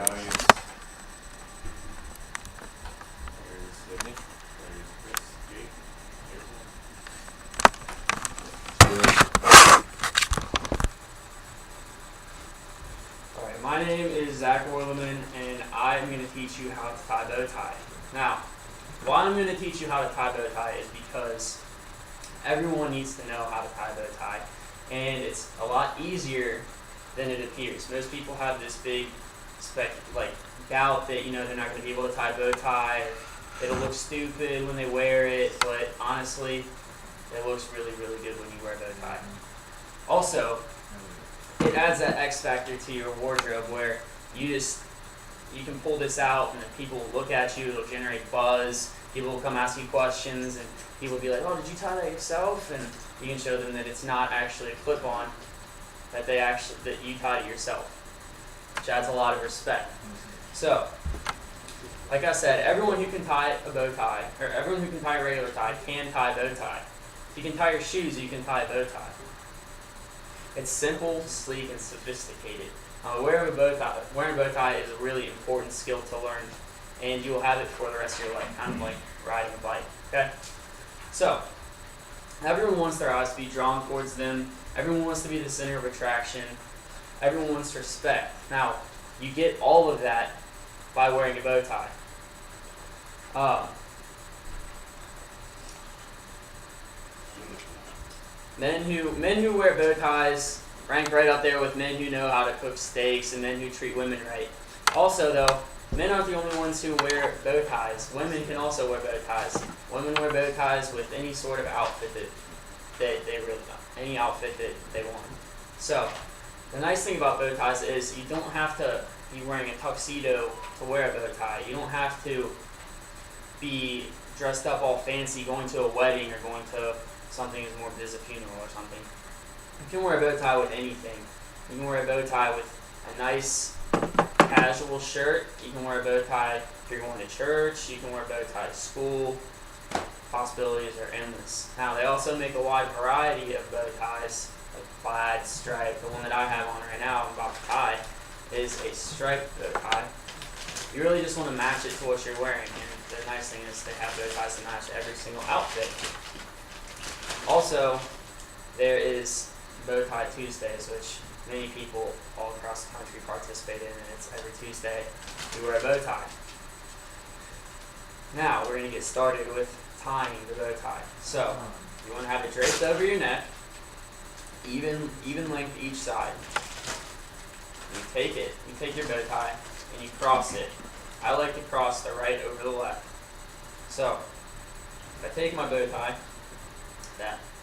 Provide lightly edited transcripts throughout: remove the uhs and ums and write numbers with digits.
audience. There's Sydney. There's Chris. Jake. Alright, my name is Zach Orleman, and I'm going to teach you how to tie bow tie. Now, why I'm going to teach you how to tie bow tie is because everyone needs to know how to tie bow tie, and it's a lot easier than it appears. Most people have this big doubt that they're not going to be able to tie bow tie. It'll look stupid when they wear it, but honestly, it looks really, really good when you wear a bow tie. Also, it adds that X factor to your wardrobe where you can pull this out and people will look at you. It'll generate buzz. People will come ask you questions, and people will be like, "Oh, did you tie that yourself?" And you can show them that it's not actually a clip-on, that you tied it yourself, which adds a lot of respect. So, like I said, everyone who can tie a bow tie, or everyone who can tie a regular tie, can tie a bow tie. If you can tie your shoes, you can tie a bow tie. It's simple, sleek, and sophisticated. Wearing a bow tie is a really important skill to learn, and you will have it for the rest of your life, kind of like riding a bike. Okay? So, everyone wants their eyes to be drawn towards them. Everyone wants to be the center of attraction. Everyone wants respect. Now, you get all of that by wearing a bow tie. Men who wear bow ties rank right up there with men who know how to cook steaks and men who treat women right. Also, though, men aren't the only ones who wear bow ties. Women can also wear bow ties. Women wear bow ties with any sort of outfit that they really want, any outfit that they want. So, the nice thing about bow ties is you don't have to be wearing a tuxedo to wear a bow tie. You don't have to be dressed up all fancy going to a wedding or going to something as morbid as a funeral or something. You can wear a bow tie with anything. You can wear a bow tie with a nice casual shirt. You can wear a bow tie if you're going to church. You can wear a bow tie to school. Possibilities are endless. Now, they also make a wide variety of bow ties, like plaid, striped. The one that I have on right now, I'm about to tie, is a striped bow tie. You really just want to match it to what you're wearing, and the nice thing is they have bow ties to match every single outfit. Also, there is Bow Tie Tuesdays, which many people all across the country participate in, and it's every Tuesday you wear a bow tie. Now, we're going to get started with tying the bow tie. So, you want to have it draped over your neck, even length each side. You take your bow tie, and you cross it. I like to cross the right over the left. So, if I take my bow tie,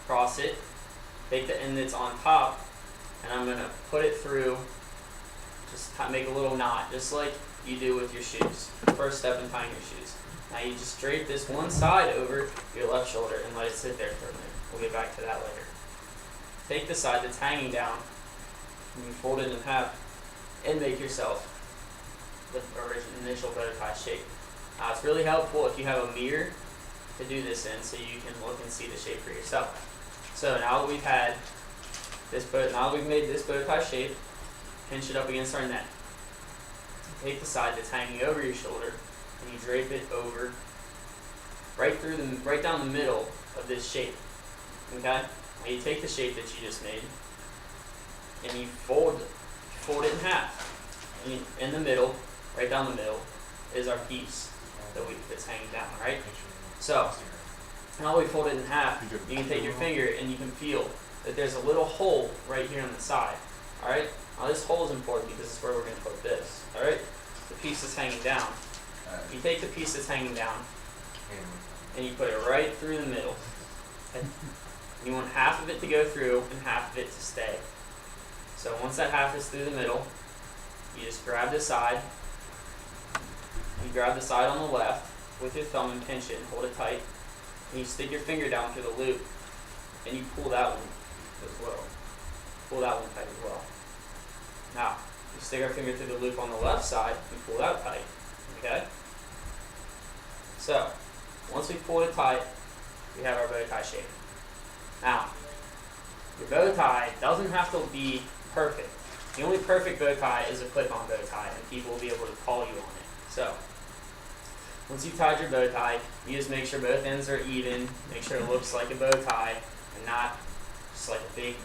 cross it, take the end that's on top, and I'm going to put it through, just make a little knot, just like you do with your shoes. First step in tying your shoes. Now you just drape this one side over your left shoulder and let it sit there for a minute. We'll get back to that later. Take the side that's hanging down, and you fold it in half, and make yourself the initial bow tie shape. Now it's really helpful if you have a mirror to do this in, so you can look and see the shape for yourself. So now that we've made this bow tie shape, pinch it up against our neck. Take the side that's hanging over your shoulder, and you drape it over, right down the middle of this shape. Okay? Now you take the shape that you just made, and you fold it in half. And in the middle, right down the middle, is our piece that's hanging down. Right? So, now we fold it in half, you can take your finger and you can feel that there's a little hole right here on the side. Alright? Now this hole is important because it's where we're going to put this. Alright? The piece that's hanging down. You take the piece that's hanging down and you put it right through the middle. And you want half of it to go through and half of it to stay. So once that half is through the middle, you just grab the side. You grab the side on the left with your thumb and pinch it and hold it tight. And you stick your finger down through the loop and you pull that one as well. Pull that one tight as well. Now, you stick our finger through the loop on the left side and pull that tight. Okay? So, once we pull it tight, we have our bow tie shape. Now, your bow tie doesn't have to be perfect. The only perfect bow tie is a clip-on bow tie, and people will be able to call you on it. So, once you've tied your bow tie, you just make sure both ends are even, make sure it looks like a bow tie, and not just like a big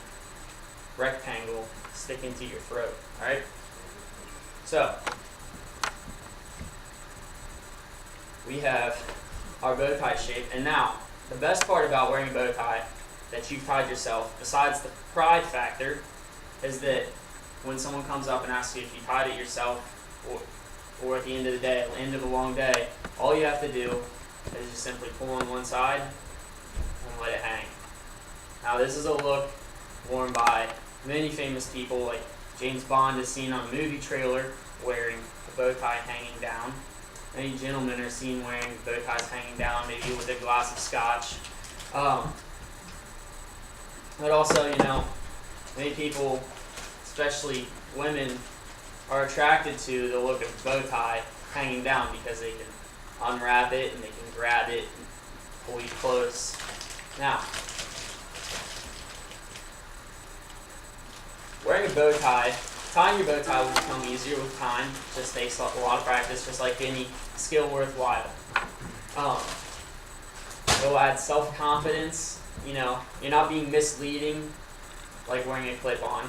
rectangle sticking to your throat, alright? So, we have our bow tie shape, and now, the best part about wearing a bow tie that you've tied yourself, besides the pride factor, is that when someone comes up and asks you if you tied it yourself, or at the end of the day, at the end of a long day, all you have to do is just simply pull on one side and let it hang. Now this is a look worn by many famous people, like James Bond is seen on a movie trailer wearing a bow tie hanging down. Many gentlemen are seen wearing bow ties hanging down, maybe with a glass of scotch. But also, many people, especially women, are attracted to the look of a bow tie hanging down because they can unwrap it and they can grab it and pull you close. Now, wearing a bow tie, tying your bow tie will become easier with time, just takes a lot of practice, just like any skill worthwhile. It'll add self-confidence, you're not being misleading like wearing a clip-on.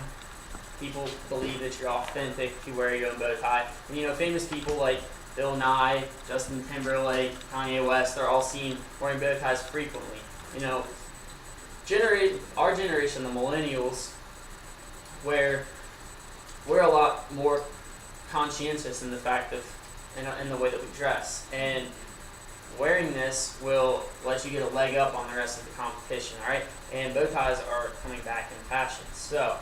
People believe that you're authentic if you wear your own bow tie. And famous people like Bill Nye, Justin Timberlake, Kanye West, they're all seen wearing bow ties frequently. Our generation, the millennials, we're a lot more conscientious in the fact of in the way that we dress, and wearing this will let you get a leg up on the rest of the competition. All right, and bow ties are coming back in fashion, so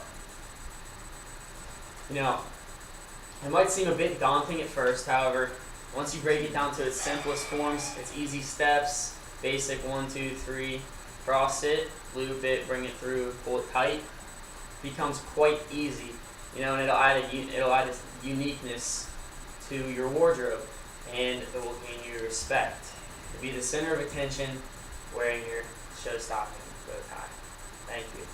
it might seem a bit daunting at first. However, once you break it down to its simplest forms, it's easy steps, basic 1, 2, 3, cross it, loop it, bring it through, pull it tight, becomes quite easy. And it'll add a uniqueness to your wardrobe, and it will gain your respect. To be the center of attention wearing your show-stopping bow tie. Thank you.